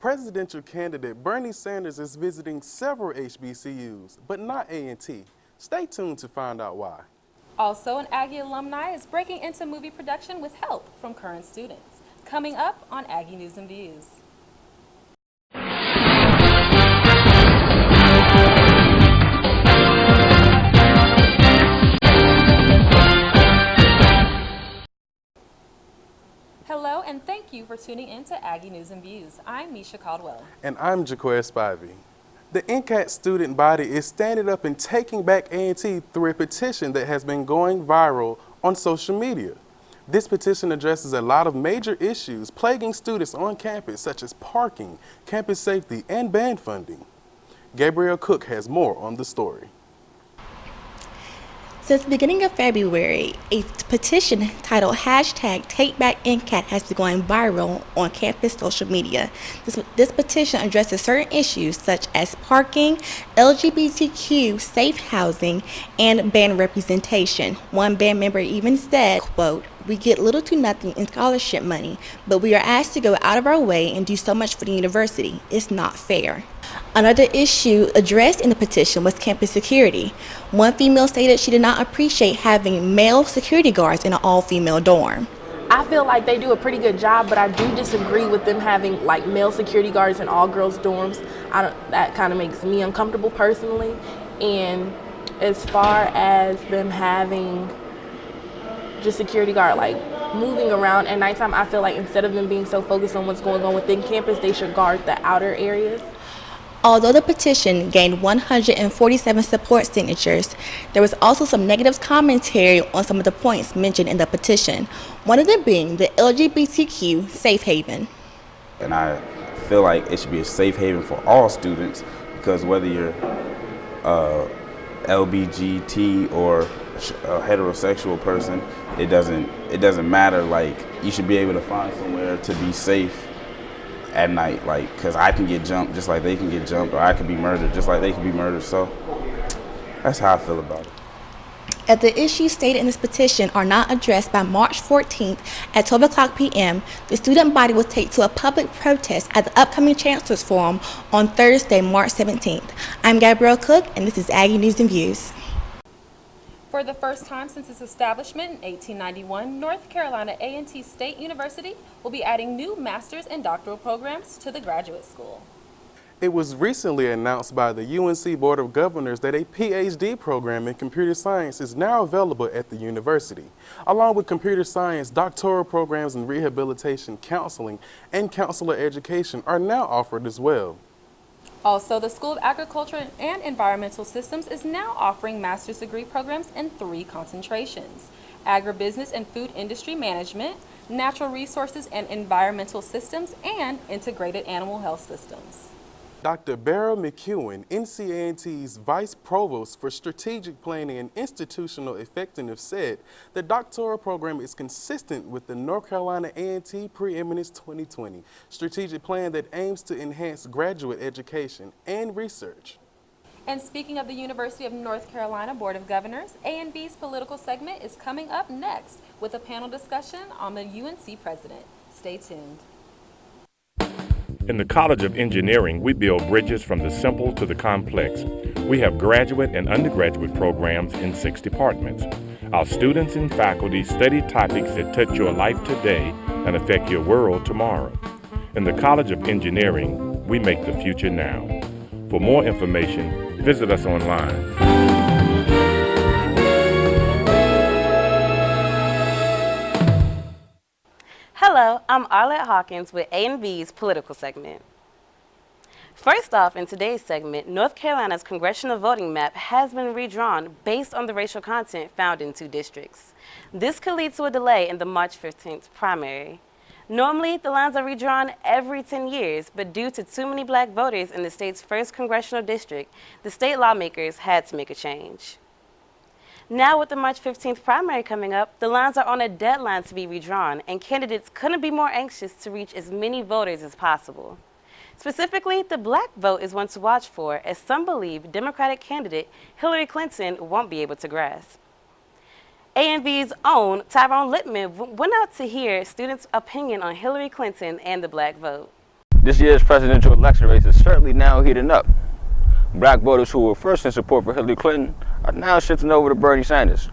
Presidential candidate Bernie Sanders is visiting several HBCUs, but not A&T. Stay tuned to find out why. Also, an Aggie alumni is breaking into movie production with help from current students. Coming up on Aggie News and Views. Hello, and thank you for tuning in to Aggie News and Views. I'm Misha Caldwell. And I'm Jaquez Spivey. The NCAT student body is standing up and taking back A&T through a petition that has been going viral on social media. This petition addresses a lot of major issues plaguing students on campus, such as parking, campus safety, and band funding. Gabrielle Cook has more on the story. Since the beginning of February, a petition titled #TakeBackNCAT has been going viral on campus social media. This petition addresses certain issues such as parking, LGBTQ safe housing, and band representation. One band member even said, quote, "We get little to nothing in scholarship money, but we are asked to go out of our way and do so much for the university. It's not fair." Another issue addressed in the petition was campus security. One female stated she did not appreciate having male security guards in an all-female dorm. I feel like they do a pretty good job, but I do disagree with them having like male security guards in all girls dorms. That kind of makes me uncomfortable personally. And as far as them having just security guard like moving around at nighttime, I feel like instead of them being so focused on what's going on within campus, they should guard the outer areas. Although the petition gained 147 support signatures, there was also some negative commentary on some of the points mentioned in the petition, one of them being the LGBTQ safe haven. And I feel like it should be a safe haven for all students, because whether you're LBGT or a heterosexual person, it doesn't matter. Like, you should be able to find somewhere to be safe at night, like, because I can get jumped just like they can get jumped, or I could be murdered just like they can be murdered. So that's how I feel about it. If the issues stated in this petition are not addressed by March 14th at 12 p.m., the student body will take to a public protest at the upcoming Chancellor's Forum on Thursday, March 17th. I'm Gabrielle Cook, and this is Aggie News and Views. For the first time since its establishment in 1891, North Carolina A&T State University will be adding new master's and doctoral programs to the graduate school. It was recently announced by the UNC Board of Governors that a PhD program in computer science is now available at the university. Along with computer science, doctoral programs in rehabilitation, counseling, and counselor education are now offered as well. Also, the School of Agriculture and Environmental Systems is now offering master's degree programs in 3 concentrations: agribusiness and food industry management, natural resources and environmental systems, and integrated animal health systems. Dr. Beryl McEwen, NCA&T's Vice Provost for Strategic Planning and Institutional Effectiveness, said the doctoral program is consistent with the North Carolina A&T Preeminence 2020 strategic plan that aims to enhance graduate education and research. And speaking of the University of North Carolina Board of Governors, A&V's political segment is coming up next with a panel discussion on the UNC president. Stay tuned. In the College of Engineering, we build bridges from the simple to the complex. We have graduate and undergraduate programs in 6 departments. Our students and faculty study topics that touch your life today and affect your world tomorrow. In the College of Engineering, we make the future now. For more information, visit us online. Hello, I'm Arlette Hawkins with A&V's political segment. First off, in today's segment, North Carolina's congressional voting map has been redrawn based on the racial content found in 2 districts. This could lead to a delay in the March 15th primary. Normally, the lines are redrawn every 10 years, but due to too many black voters in the state's 1st congressional district, the state lawmakers had to make a change. Now with the March 15th primary coming up, the lines are on a deadline to be redrawn, and candidates couldn't be more anxious to reach as many voters as possible. Specifically, the black vote is one to watch for, as some believe Democratic candidate Hillary Clinton won't be able to grasp. A&V's own Tyrone Littman went out to hear students' opinion on Hillary Clinton and the black vote. This year's presidential election race is certainly now heating up. Black voters who were first in support for Hillary Clinton are now shifting over to Bernie Sanders.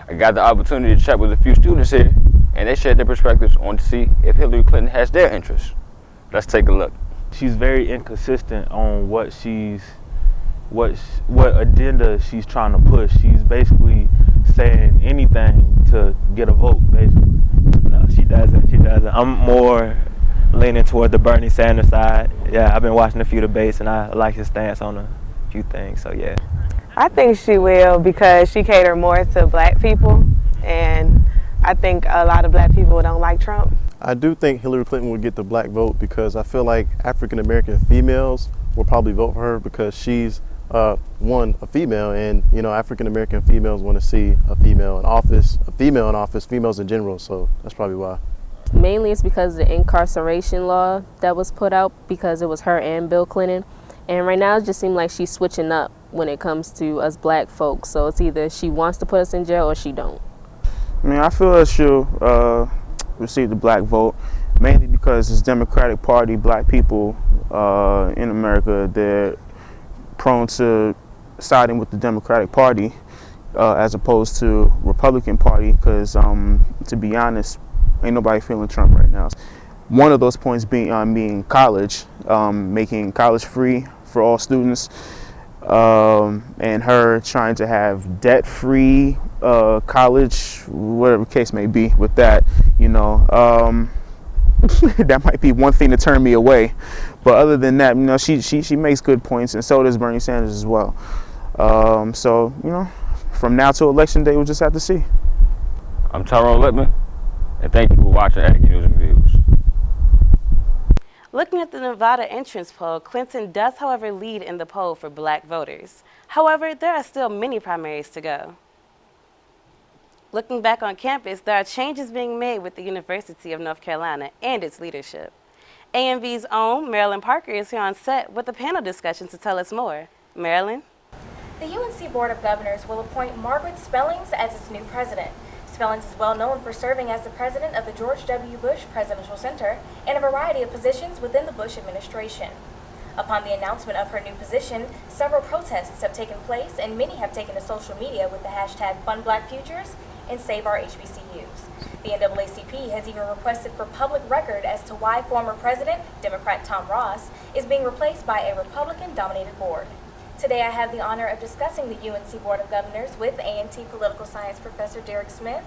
I got the opportunity to chat with a few students here, and they shared their perspectives on to see if Hillary Clinton has their interests. Let's take a look. She's very inconsistent on what agenda she's trying to push. She's basically saying anything to get a vote, basically. No, she doesn't. I'm more leaning toward the Bernie Sanders side. Yeah, I've been watching a few debates and I like his stance on a few things, so yeah. I think she will because she cater more to black people, and I think a lot of black people don't like Trump. I do think Hillary Clinton would get the black vote because I feel like African American females will probably vote for her because she's a female, and African American females want to see a female in office, females in general, so that's probably why. Mainly it's because of the incarceration law that was put out because it was her and Bill Clinton. And right now it just seems like she's switching up when it comes to us black folks. So it's either she wants to put us in jail or she don't. I mean, I feel that she'll receive the black vote, mainly because it's Democratic Party, black people in America, they're prone to siding with the Democratic Party as opposed to Republican Party because, to be honest, ain't nobody feeling Trump right now. One of those points being college, making college free for all students, and her trying to have debt-free college, whatever the case may be with that, that might be one thing to turn me away. But other than that, she makes good points, and so does Bernie Sanders as well. So, from now to election day, we'll just have to see. I'm Tyrone Lippman, and thank you for watching Aggie News and Views. Looking at the Nevada entrance poll, Clinton does, however, lead in the poll for black voters. However, there are still many primaries to go. Looking back on campus, there are changes being made with the University of North Carolina and its leadership. AMV's own Marilyn Parker is here on set with a panel discussion to tell us more. Marilyn? The UNC Board of Governors will appoint Margaret Spellings as its new president. Spellings is well known for serving as the president of the George W. Bush Presidential Center and a variety of positions within the Bush administration. Upon the announcement of her new position, several protests have taken place and many have taken to social media with the hashtag #FundBlackFutures and Save Our HBCUs. The NAACP has even requested for public record as to why former President, Democrat Tom Ross, is being replaced by a Republican-dominated board. Today I have the honor of discussing the UNC Board of Governors with A&T Political Science Professor Derek Smith,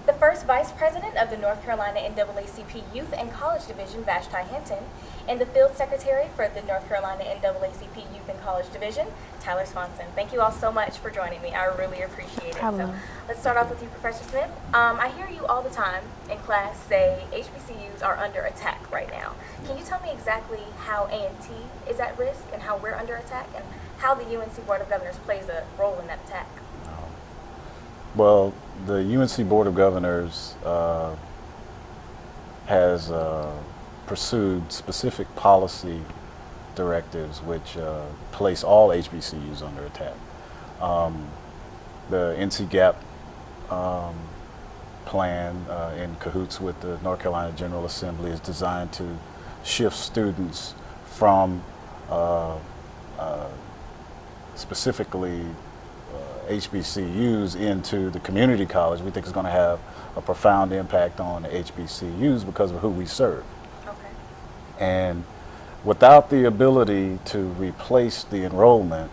the first Vice President of the North Carolina NAACP Youth and College Division, Vashti Hinton, and the Field Secretary for the North Carolina NAACP Youth and College Division, Tyler Swanson. Thank you all so much for joining me. I really appreciate it. So let's start off with you, Professor Smith. I hear you all the time in class say HBCUs are under attack right now. Can you tell me exactly how A&T is at risk and how we're under attack and how the UNC Board of Governors plays a role in that attack? Well, the UNC Board of Governors has pursued specific policy directives which place all HBCUs under attack. The NC Gap plan in cahoots with the North Carolina General Assembly is designed to shift students from specifically HBCUs into the community college. We think it's going to have a profound impact on the HBCUs because of who we serve. Okay. And without the ability to replace the enrollment,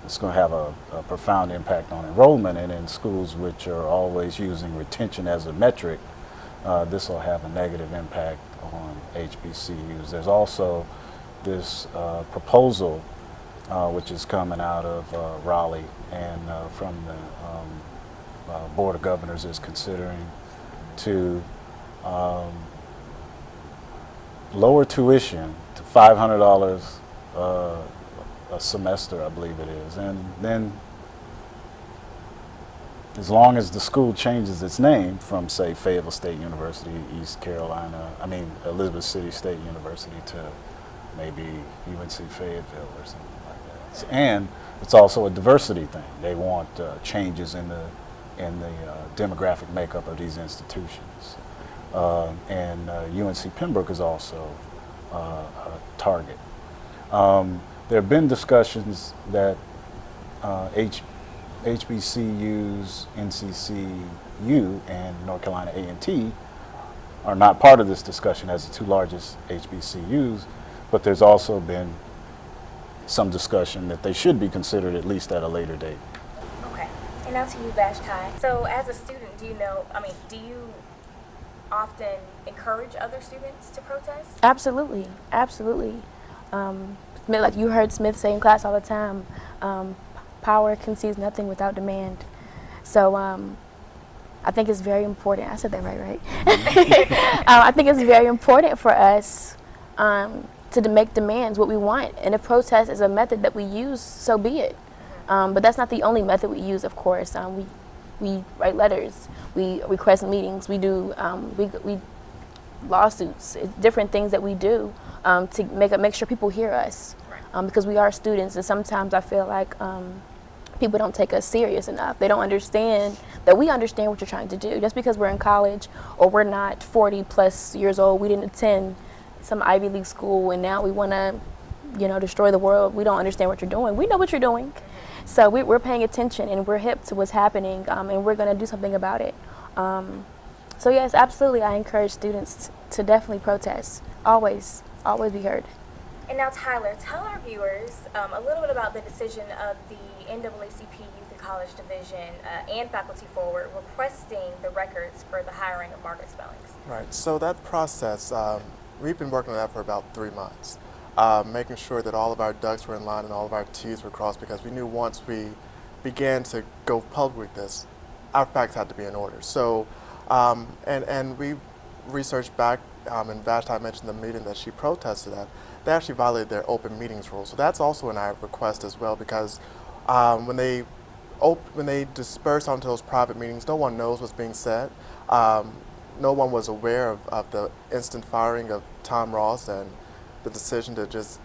it's going to have a profound impact on enrollment, and in schools which are always using retention as a metric, this will have a negative impact on HBCUs. There's also this proposal which is coming out of Raleigh and from the Board of Governors is considering to lower tuition to $500 a semester, I believe it is. And then as long as the school changes its name from, say, Fayetteville State University, Elizabeth City State University to maybe UNC Fayetteville or something like that. And it's also a diversity thing. They want changes in the demographic makeup of these institutions. And UNC Pembroke is also target. There have been discussions that HBCUs, NCCU, and North Carolina A&T are not part of this discussion as the two largest HBCUs, but there's also been some discussion that they should be considered at least at a later date. Okay. And now to you, Vashti. So as a student, do you often encourage other students to protest? Absolutely, absolutely. Like you heard Smith say in class all the time, power conceives nothing without demand. So I think it's very important. I said that right? I think it's very important for us to make demands what we want. And if protest is a method that we use, so be it. But that's not the only method we use, of course. We write letters, we request meetings, we do we lawsuits, different things that we do to make sure people hear us, because we are students, and sometimes I feel like people don't take us serious enough. They don't understand that we understand what you're trying to do. Just because we're in college or we're not 40 plus years old, we didn't attend some Ivy League school, and now we want to, destroy the world. We don't understand what you're doing. We know what you're doing. So we're paying attention, and we're hip to what's happening, and we're going to do something about it. So yes, absolutely, I encourage students to definitely protest. Always be heard. And now, Tyler, tell our viewers a little bit about the decision of the NAACP Youth and College Division and Faculty Forward requesting the records for the hiring of Margaret Spellings. Right, so that process, we've been working on that for about 3 months, making sure that all of our ducks were in line and all of our T's were crossed, because we knew once we began to go public with this, our facts had to be in order. So, and we researched back, and Vashti mentioned the meeting that she protested at. They actually violated their open meetings rule. So that's also in our request as well, because when they disperse onto those private meetings, no one knows what's being said. No one was aware of the instant firing of Tom Ross and the decision to just,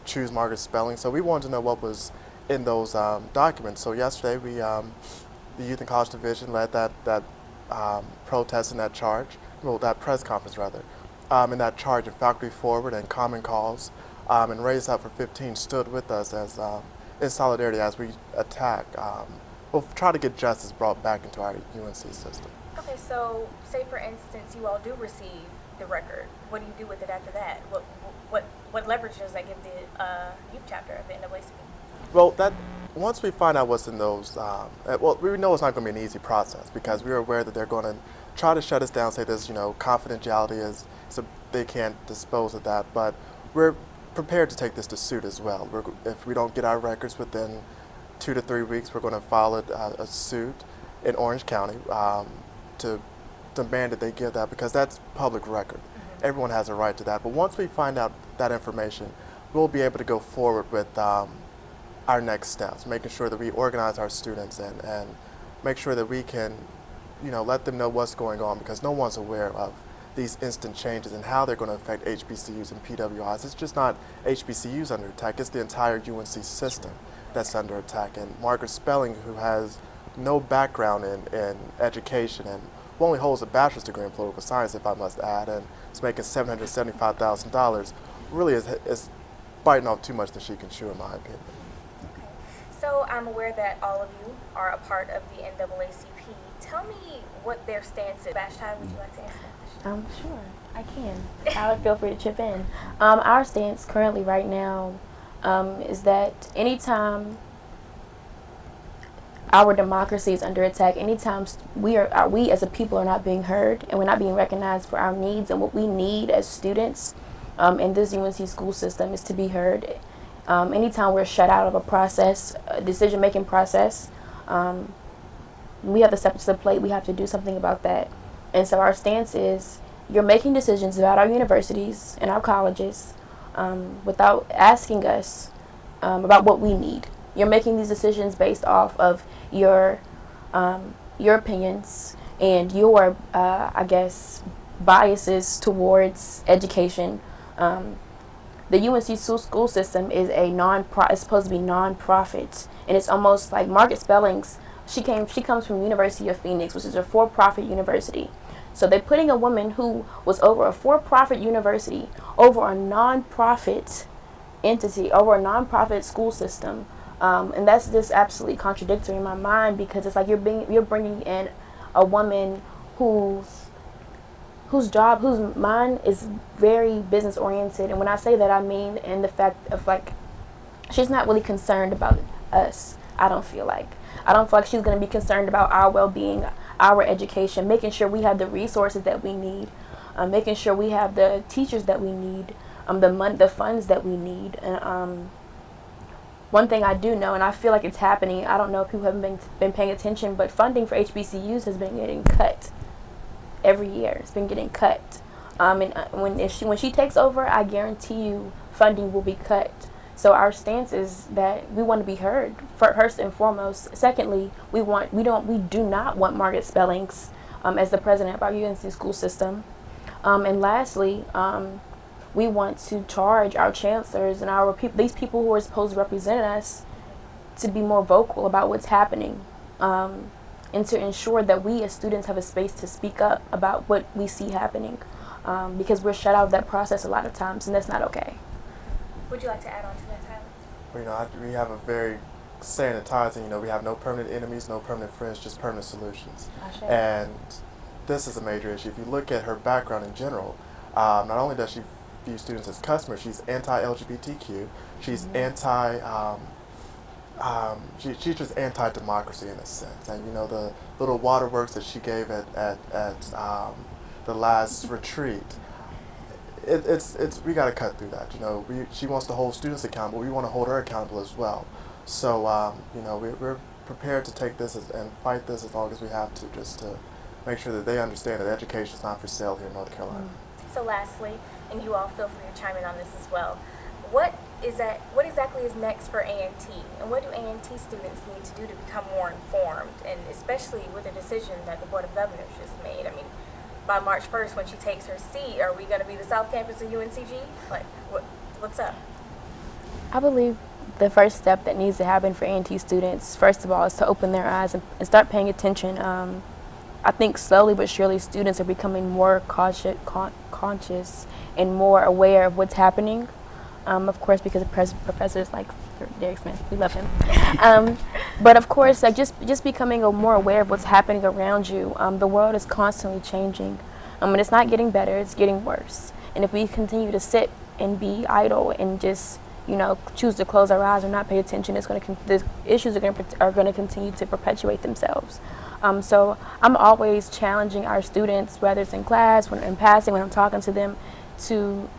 choose Margaret Spelling. So we wanted to know what was in those documents. So yesterday, the Youth and College Division led that protest and that charge, that press conference rather. In that charge of Faculty Forward and Common Cause, and Raise Up for 15 stood with us as in solidarity as we attack. We'll try to get justice brought back into our UNC system. Okay, so say for instance you all do receive the record. What do you do with it after that? What leverage does that give the youth chapter of the NAACP? Well, once we find out what's in those, we know it's not going to be an easy process, because we're aware that they're going to try to shut us down, say there's confidentiality is, so they can't dispose of that. But we're prepared to take this to suit as well. If we don't get our records within 2 to 3 weeks, we're going to file a suit in Orange County to demand that they give that, because that's public record. Everyone has a right to that. But once we find out that information, we'll be able to go forward with our next steps, making sure that we organize our students and make sure that we can, let them know what's going on, because no one's aware of these instant changes and how they're going to affect HBCUs and PWIs. It's just not HBCUs under attack, it's the entire UNC system that's under attack. And Margaret Spelling, who has no background in education and who only holds a bachelor's degree in political science, if I must add, and is making $775,000, really is biting off too much than she can chew, in my opinion. Okay. So I'm aware that all of you are a part of the NAACP. Tell me what their stance is. Vashti, would you like to answer that question? Sure, I can. I would feel free to chip in. Our stance currently right now is that anytime our democracy is under attack, anytime we as a people are not being heard and we're not being recognized for our needs and what we need as students in this UNC school system is to be heard. Anytime we're shut out of a process, a decision-making process, we have to step to the plate. We have to do something about that. And so our stance is, you're making decisions about our universities and our colleges without asking us about what we need. You're making these decisions based off of your opinions and your, biases towards education. The UNC school system is it's supposed to be non-profit, and it's almost like Margaret Spellings. She comes from University of Phoenix, which is a for-profit university. So they're putting a woman who was over a for-profit university, over a non-profit entity, over a non-profit school system, and that's just absolutely contradictory in my mind, because it's like you're bringing in a woman whose mind is very business oriented. And when I say that, I mean in the fact of like she's not really concerned about us. I don't feel like she's going to be concerned about our well-being, our education, making sure we have the resources that we need, making sure we have the teachers that we need, the funds that we need. And one thing I do know, and I feel like it's happening, I don't know if people haven't been paying attention, but funding for HBCUs has been getting cut every year. It's been getting cut. And when she takes over, I guarantee you funding will be cut. So our stance is that we want to be heard first and foremost. Secondly, we do not want Margaret Spellings as the president of our UNC school system. And lastly, we want to charge our chancellors and these people who are supposed to represent us to be more vocal about what's happening, and to ensure that we as students have a space to speak up about what we see happening, because we're shut out of that process a lot of times, and that's not okay. Would you like to add on to that, Tyler? Well, we have a very saying in Tarzan, we have no permanent enemies, no permanent friends, just permanent solutions. And this is a major issue. If you look at her background in general, not only does she view students as customers, she's anti-LGBTQ, she's she's just anti-democracy in a sense. And the little waterworks that she gave at the last retreat, we got to cut through that. She wants to hold students accountable. We want to hold her accountable as well. So we're prepared to take this and fight this as long as we have to, just to make sure that they understand that education is not for sale here in North Carolina. So lastly, and you all feel free to chime in on this as well, what exactly is next for A&T, and what do A&T students need to do to become more informed, and especially with the decision that the Board of Governors just made? I mean, by March 1st, when she takes her seat, are we going to be the South Campus of UNCG? Like, what's up? I believe the first step that needs to happen for A&T students, first of all, is to open their eyes and start paying attention. I think slowly but surely students are becoming more conscious and more aware of what's happening. Of course, because of professors like Derek Smith, we love him. But of course, like just becoming more aware of what's happening around you. The world is constantly changing, and it's not getting better; it's getting worse. And if we continue to sit and be idle and just choose to close our eyes or not pay attention, the issues are going to continue to perpetuate themselves. So I'm always challenging our students, whether it's in class, when in passing, when I'm talking to them, to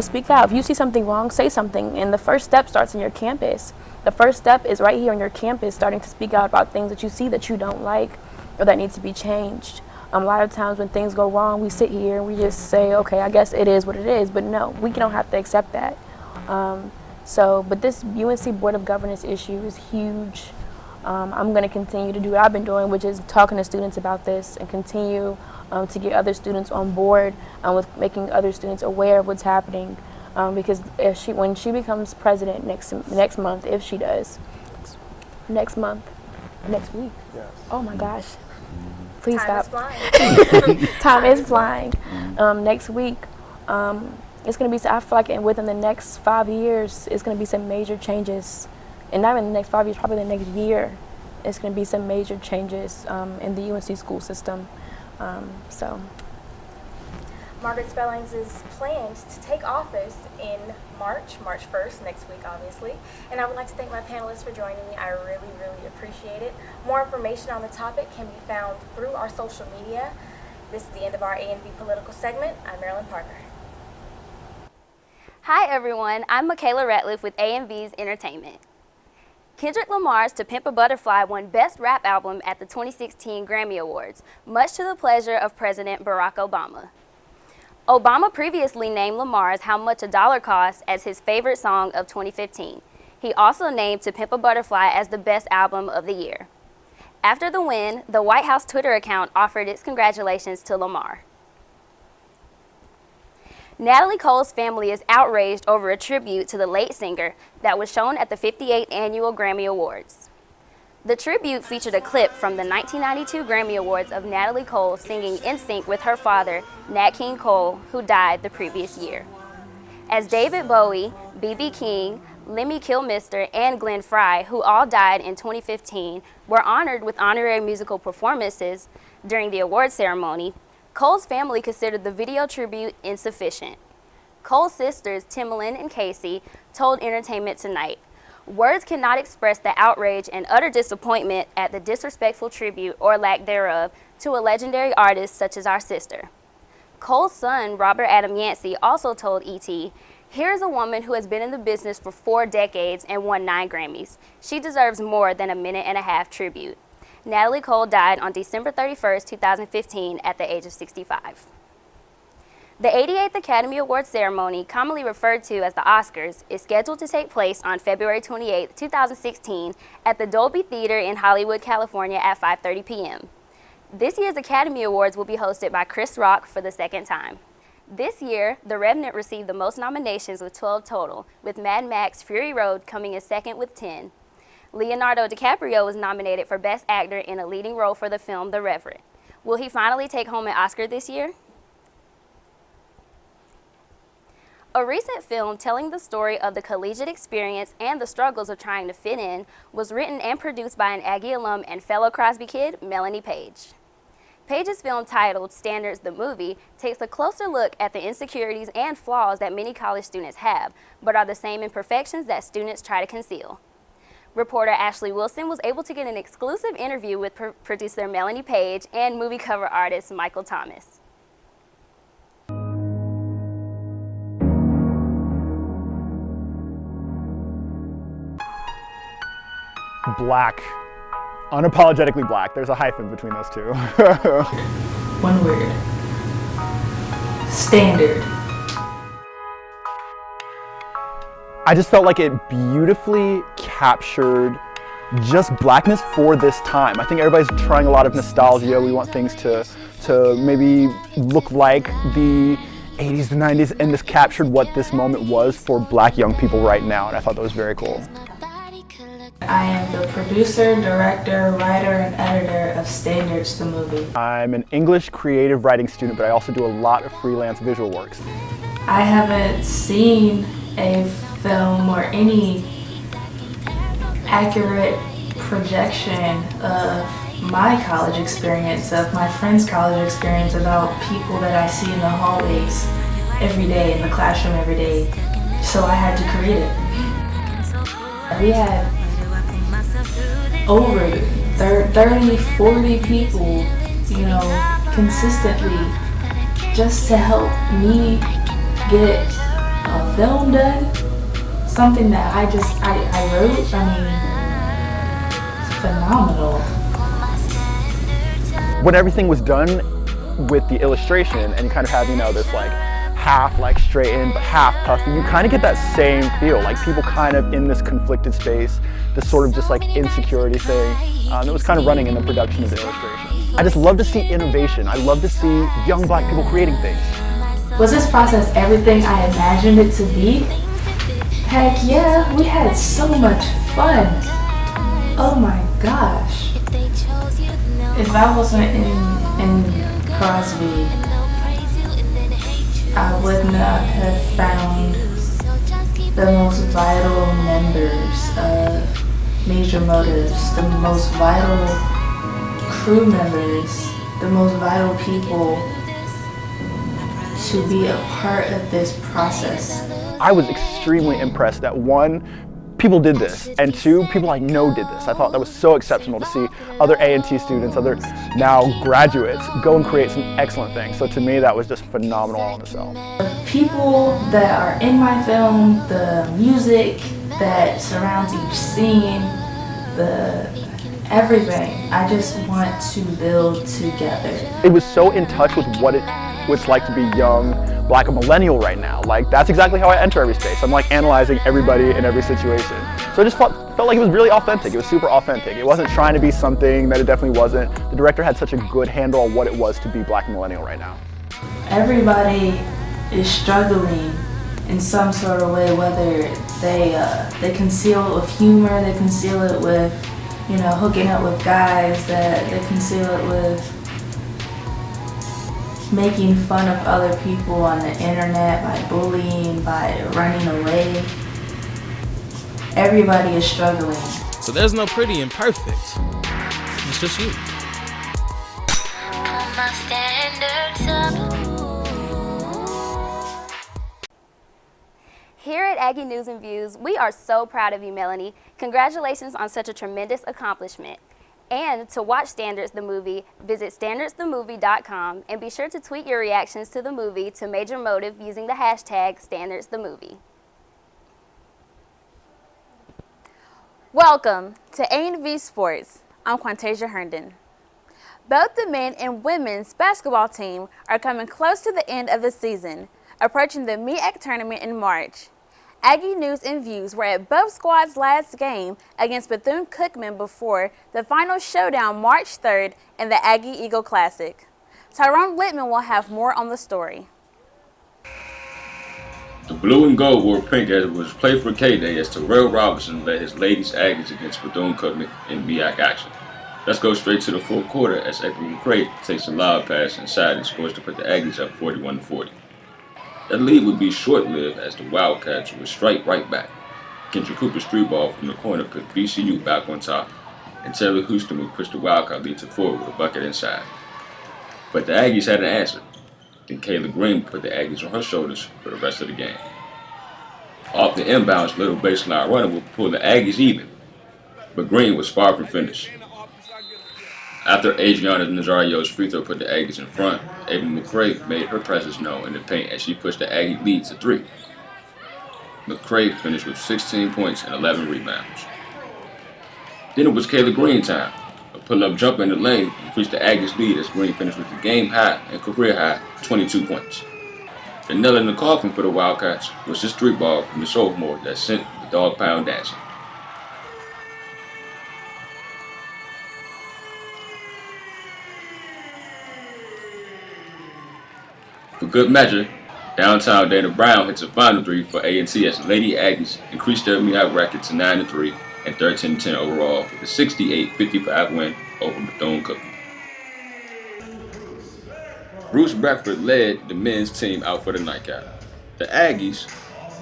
speak out. If you see something wrong, say something. And the first step starts in your campus. The first step is right here on your campus, starting to speak out about things that you see that you don't like or that needs to be changed. A lot of times when things go wrong, we sit here and we just say, okay, I guess it is what it is. But no, we don't have to accept that. But this UNC Board of Governors issue is huge. I'm going to continue to do what I've been doing, which is talking to students about this, and continue to get other students on board with making other students aware of what's happening. Because when she becomes president next month, if she does, next week. Yes. Oh my gosh! Please Time stop. Is flying. Time is flying. Next week, it's going to be. I feel like within the next 5 years, it's going to be some major changes. And not in the next 5 years, probably the next year, it's going to be some major changes in the UNC school system. Margaret Spellings is planned to take office in March 1st, next week, obviously. And I would like to thank my panelists for joining me. I really, really appreciate it. More information on the topic can be found through our social media. This is the end of our A&V political segment. I'm Marilyn Parker. Hi, everyone. I'm Michaela Ratliff with A&V's Entertainment. Kendrick Lamar's To Pimp a Butterfly won Best Rap Album at the 2016 Grammy Awards, much to the pleasure of President Barack Obama. Obama previously named Lamar's How Much a Dollar Costs as his favorite song of 2015. He also named To Pimp a Butterfly as the best album of the year. After the win, the White House Twitter account offered its congratulations to Lamar. Natalie Cole's family is outraged over a tribute to the late singer that was shown at the 58th Annual Grammy Awards. The tribute featured a clip from the 1992 Grammy Awards of Natalie Cole singing in sync with her father, Nat King Cole, who died the previous year. As David Bowie, B.B. King, Lemmy Kilmister, and Glenn Frey, who all died in 2015, were honored with honorary musical performances during the award ceremony, Cole's family considered the video tribute insufficient. Cole's sisters, Timbaland and Casey, told Entertainment Tonight, "Words cannot express the outrage and utter disappointment at the disrespectful tribute or lack thereof to a legendary artist such as our sister." Cole's son, Robert Adam Yancey, also told ET, "Here's a woman who has been in the business for 4 decades and won 9 Grammys. She deserves more than a minute-and-a-half tribute." Natalie Cole died on December 31st, 2015 at the age of 65. The 88th Academy Awards ceremony, commonly referred to as the Oscars, is scheduled to take place on February 28, 2016 at the Dolby Theater in Hollywood, California at 5:30 p.m. This year's Academy Awards will be hosted by Chris Rock for the second time. This year, The Revenant received the most nominations with 12 total, with Mad Max Fury Road coming in second with 10. Leonardo DiCaprio was nominated for Best Actor in a leading role for the film The Revenant. Will he finally take home an Oscar this year? A recent film telling the story of the collegiate experience and the struggles of trying to fit in was written and produced by an Aggie alum and fellow Crosby kid, Melanie Page. Page's film titled Standards the Movie takes a closer look at the insecurities and flaws that many college students have, but are the same imperfections that students try to conceal. Reporter Ashley Wilson was able to get an exclusive interview with producer Melanie Page and movie cover artist Michael Thomas. Black. Unapologetically black. There's a hyphen between those two. One word. Standard. I just felt like it beautifully captured just blackness for this time. I think everybody's trying a lot of nostalgia. We want things to maybe look like the 80s, the 90s, and this captured what this moment was for black young people right now, and I thought that was very cool. I am the producer, director, writer, and editor of Standards the Movie. I'm an English creative writing student, but I also do a lot of freelance visual works. I haven't seen a film or any accurate projection of my college experience, of my friends' college experience, about people that I see in the hallways every day, in the classroom every day. So I had to create it. We had over 30, 40 people, consistently, just to help me get a film done. Something that I wrote, it's phenomenal. When everything was done with the illustration and you kind of have, this half straightened but half puffy, you kind of get that same feel, like people kind of in this conflicted space, this sort of just insecurity thing. It was kind of running in the production of the illustration. I just love to see innovation. I love to see young black people creating things. Was this process everything I imagined it to be? Heck yeah, we had so much fun. Oh my gosh. If I wasn't in Crosby, I would not have found the most vital members of Major Motives, the most vital crew members, the most vital people to be a part of this process. I was extremely impressed that 1, people did this, and 2, people I know did this. I thought that was so exceptional to see other A&T students, other now graduates, go and create some excellent things. So to me, that was just phenomenal on itself. The people that are in my film, the music that surrounds each scene, everything, I just want to build together. It was so in touch with what it's like to be young, black, or millennial right now. That's exactly how I enter every space. I'm analyzing everybody in every situation. So I just felt like it was really authentic. It was super authentic. It wasn't trying to be something that it definitely wasn't. The director had such a good handle on what it was to be black and millennial right now. Everybody is struggling in some sort of way, whether they conceal it with humor, they conceal it with hooking up with guys that conceal it with making fun of other people on the internet, by bullying, by running away. Everybody is struggling. So there's no pretty and perfect. It's just you. Here at Aggie News and Views, we are so proud of you, Melanie. Congratulations on such a tremendous accomplishment. And to watch Standards the Movie, visit standardsthemovie.com and be sure to tweet your reactions to the movie to Major Motive using the hashtag StandardsTheMovie. Welcome to A&V Sports. I'm Quantasia Herndon. Both the men and women's basketball team are coming close to the end of the season, approaching the MEAC tournament in March. Aggie News and Views were at both squads' last game against Bethune-Cookman before the final showdown March 3rd in the Aggie Eagle Classic. Tyrone Littman will have more on the story. The blue and gold wore pink as it was played for K-Day as Terrell Robinson led his Ladies Aggies against Bethune-Cookman in MEAC action. Let's go straight to the fourth quarter as Edwin McCray takes a lob pass inside and scores to put the Aggies up 41-40. That lead would be short-lived as the Wildcats would strike right back. Kendrick Cooper's three ball from the corner put BCU back on top, and Taylor Houston would push the Wildcat lead to forward with a bucket inside. But the Aggies had an answer. Then Kayla Green put the Aggies on her shoulders for the rest of the game. Off the inbounds, little baseline runner would pull the Aggies even, but Green was far from finished. After Adriana Nazario's free throw put the Aggies in front, Ava McCray made her presence known in the paint as she pushed the Aggie lead to 3. McCray finished with 16 points and 11 rebounds. Then it was Kayla Green time. A pull-up jumper in the lane increased the Aggies lead as Green finished with the game high and career high 22 points. The nail in the coffin for the Wildcats was his three ball from the sophomore that sent the dog pound dancing. For good measure, downtown Dana Brown hits a final three for A&T as the Lady Aggies increased their MEAC record to 9-3 and 13-10 overall with a 68-55 win over Bethune-Cookman. Bruce Beckford led the men's team out for the nightcap. The Aggies,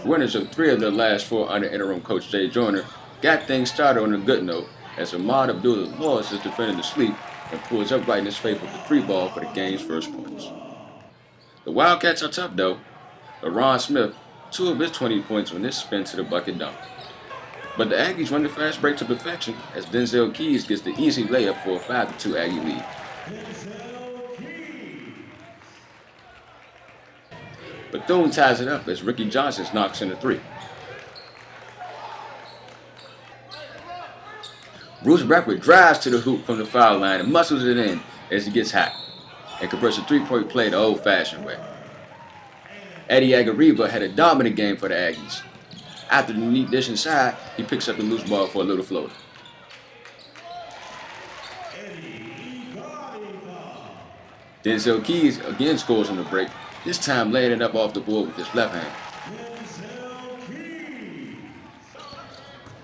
winners of 3 of their last 4 under interim coach Jay Joyner, got things started on a good note as Ahmad Abdullah-Lawrence is defending the sweep and pulls up right in his face with the free ball for the game's first points. The Wildcats are tough though. Ron Smith, 2 of his 20 points when this spin to the bucket dunk. But the Aggies run the fast break to perfection as Denzel Keys gets the easy layup for a 5-2 Aggie lead. Bethune ties it up as Ricky Johnson knocks in a 3. Bruce Beckford drives to the hoop from the foul line and muscles it in as he gets hot and converts a 3-point play the old-fashioned way. Eddie Agariba had a dominant game for the Aggies. After the neat dish inside, he picks up the loose ball for a little floater. Denzel Keys again scores on the break, this time laying it up off the board with his left hand.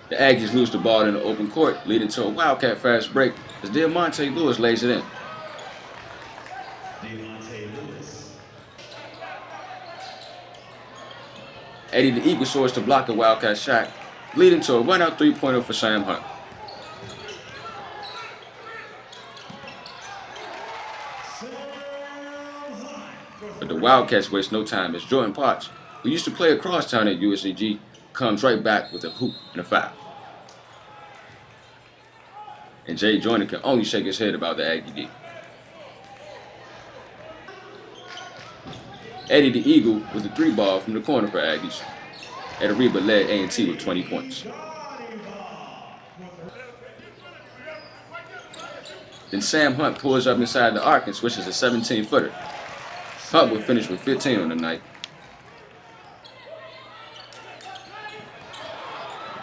The Aggies lose the ball in the open court, leading to a Wildcat fast break as Diamante Lewis lays it in. Eddie the Eagle soars to block the Wildcat shot, leading to a run-out three-pointer for Sam Hunt. But the Wildcats waste no time as Jordan Potts, who used to play across town at USCG, comes right back with a hoop and a foul. And Jay Joyner can only shake his head about the Aggie D. Eddie the Eagle with a 3-ball from the corner for Aggies. Edariba led A&T with 20 points. Then Sam Hunt pulls up inside the arc and switches a 17-footer. Hunt would finish with 15 on the night.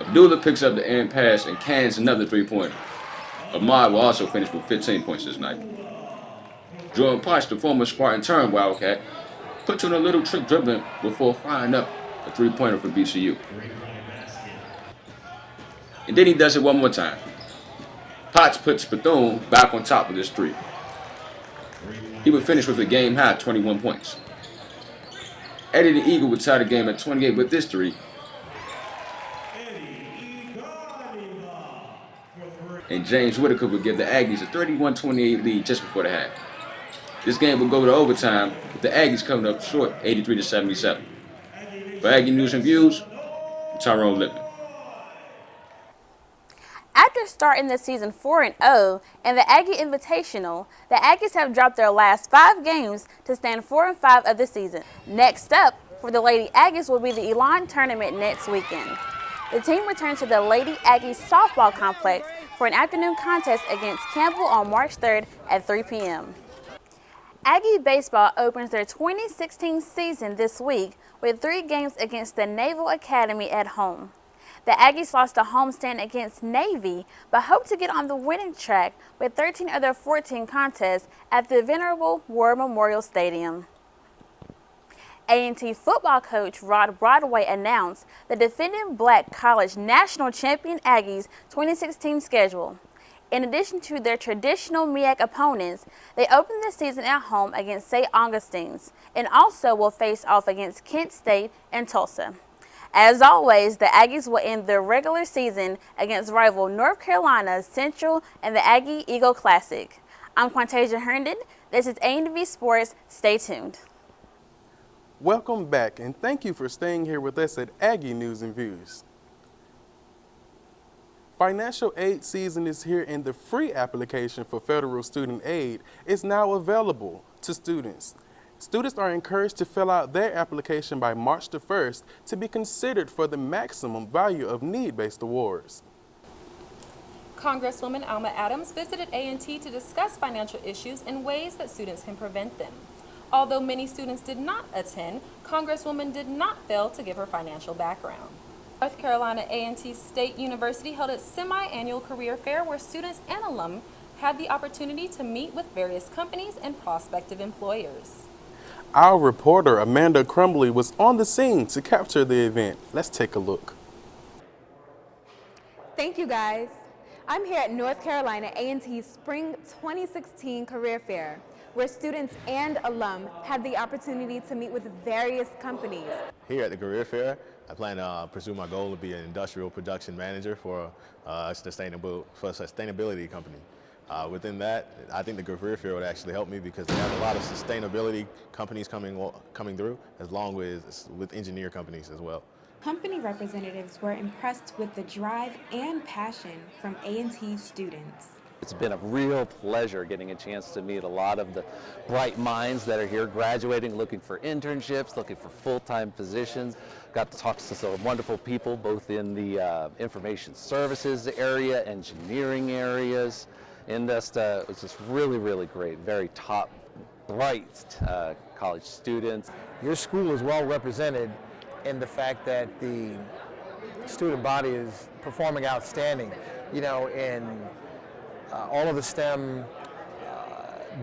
Abdullah picks up the end pass and cans another 3-pointer. Ahmad will also finish with 15 points this night. Jordan Potts, the former Spartan turned Wildcat, puts on a little trick dribbling before firing up a 3-pointer for BCU. And then he does it one more time. Potts puts Bethune back on top of this streak. He would finish with a game-high 21 points. Eddie the Eagle would tie the game at 28 with this three. And James Whitaker would give the Aggies a 31-28 lead just before the half. This game would go to overtime with the Aggies coming up short 83-77. For Aggie News and Views, Tyrone Lippman. After starting the season 4-0 in the Aggie Invitational, the Aggies have dropped their last 5 games to stand 4-5 of the season. Next up for the Lady Aggies will be the Elon Tournament next weekend. The team returns to the Lady Aggies softball complex for an afternoon contest against Campbell on March 3rd at 3 p.m. Aggie baseball opens their 2016 season this week with 3 games against the Naval Academy at home. The Aggies lost a homestand against Navy, but hope to get on the winning track with 13 of their 14 contests at the Venerable War Memorial Stadium. A&T football coach Rod Broadway announced the defending Black College National Champion Aggies 2016 schedule. In addition to their traditional MEAC opponents, they open the season at home against St. Augustine's and also will face off against Kent State and Tulsa. As always, the Aggies will end their regular season against rival North Carolina Central and the Aggie Eagle Classic. I'm Quantasia Herndon. This is A&V Sports. Stay tuned. Welcome back, and thank you for staying here with us at Aggie News and Views. Financial aid season is here, and the free application for federal student aid is now available to students. Students are encouraged to fill out their application by March the 1st to be considered for the maximum value of need-based awards. Congresswoman Alma Adams visited A&T to discuss financial issues and ways that students can prevent them. Although many students did not attend, Congresswoman did not fail to give her financial background. North Carolina A&T State University held its semi-annual career fair where students and alum had the opportunity to meet with various companies and prospective employers. Our reporter Amanda Crumbly was on the scene to capture the event. Let's take a look. Thank you, guys. I'm here at North Carolina A&T's Spring 2016 Career Fair, where students and alum had the opportunity to meet with various companies. Here at the Career Fair, I plan to pursue my goal to be an industrial production manager for a sustainability company. Within that, I think the Career Fair would actually help me because they have a lot of sustainability companies coming through, as long as with engineer companies as well. Company representatives were impressed with the drive and passion from A&T students. It's been a real pleasure getting a chance to meet a lot of the bright minds that are here graduating, looking for internships, looking for full-time positions. Got to talk to some wonderful people, both in the information services area, engineering areas, and it was just really, really great. Very top, bright college students. Your school is well represented in the fact that the student body is performing outstanding, you know, in all of the STEM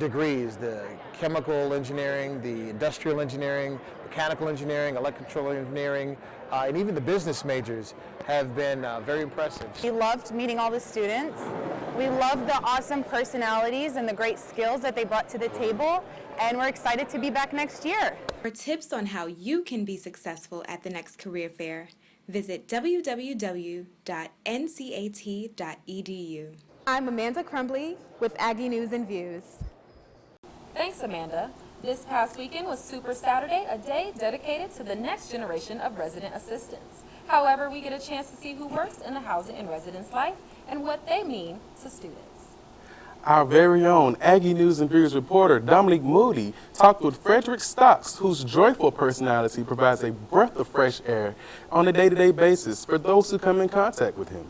degrees, the chemical engineering, the industrial engineering, mechanical engineering, electrical engineering, and even the business majors have been very impressive. We loved meeting all the students. We loved the awesome personalities and the great skills that they brought to the table, and we're excited to be back next year. For tips on how you can be successful at the next career fair, visit www.ncat.edu. I'm Amanda Crumbly with Aggie News and Views. Thanks, Amanda. This past weekend was Super Saturday, a day dedicated to the next generation of resident assistants. However, we get a chance to see who works in the housing and residence life and what they mean to students. Our very own Aggie News and Views reporter Dominique Moody talked with Frederick Stocks, whose joyful personality provides a breath of fresh air on a day-to-day basis for those who come in contact with him.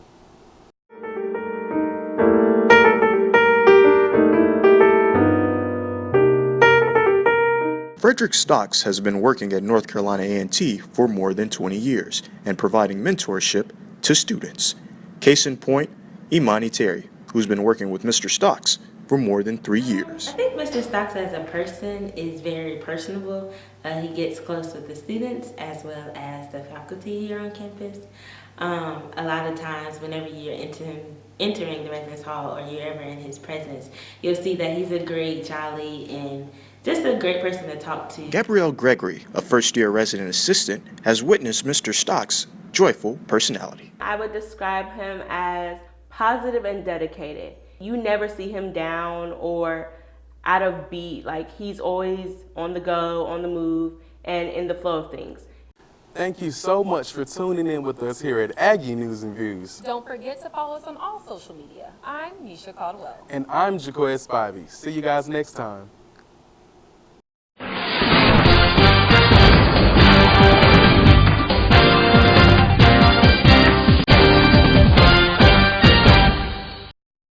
Frederick Stocks has been working at North Carolina A&T for more than 20 years and providing mentorship to students. Case in point, Imani Terry, who's been working with Mr. Stocks for more than 3 years. I think Mr. Stocks as a person is very personable. He gets close with the students as well as the faculty here on campus. A lot of times whenever you're entering the residence hall or you're ever in his presence, you'll see that he's a great, jolly, and just a great person to talk to. Gabrielle Gregory, a first-year resident assistant, has witnessed Mr. Stock's joyful personality. I would describe him as positive and dedicated. You never see him down or out of beat. Like, he's always on the go, on the move, and in the flow of things. Thank you so much for tuning in with us here at Aggie News and Views. Don't forget to follow us on all social media. I'm Nisha Caldwell. And I'm Jacoy Spivey. See you guys next time.